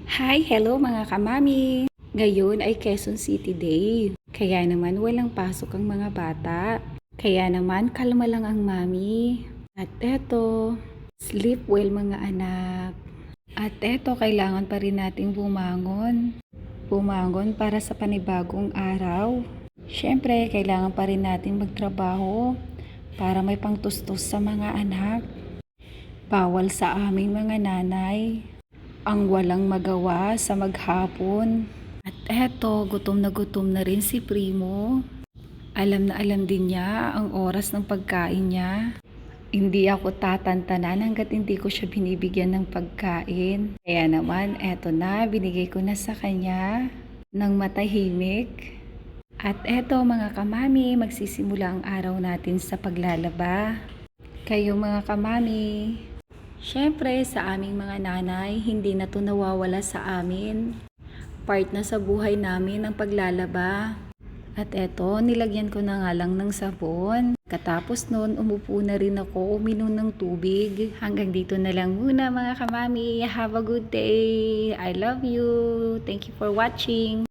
Hi, hello mga kamami! Ngayon ay Quezon City Day. Kaya naman walang pasok ang mga bata. Kaya naman kalma lang ang mami. At eto, sleep well mga anak. At eto, kailangan pa rin nating bumangon. Bumangon para sa panibagong araw. Siyempre, kailangan pa rin nating magtrabaho para may pangtustos sa mga anak. Bawal sa aming mga nanay ang walang magawa sa maghapon. At eto, gutom na rin si Primo. Alam na alam din niya ang oras ng pagkain niya. Hindi ako tatantanan hanggat hindi ko siya binibigyan ng pagkain. Kaya naman, eto na, binigay ko na sa kanya ng matahimik. At eto mga kamami, magsisimula ang araw natin sa paglalaba. Kayo mga kamami, siyempre sa aming mga nanay, hindi na to nawawala sa amin. Part na sa buhay namin ang paglalaba. At eto, nilagyan ko na nga lang ng sabon. Katapos nun, umupo na rin ako, uminom ng tubig. Hanggang dito na lang muna mga kamami. Have a good day. I love you. Thank you for watching.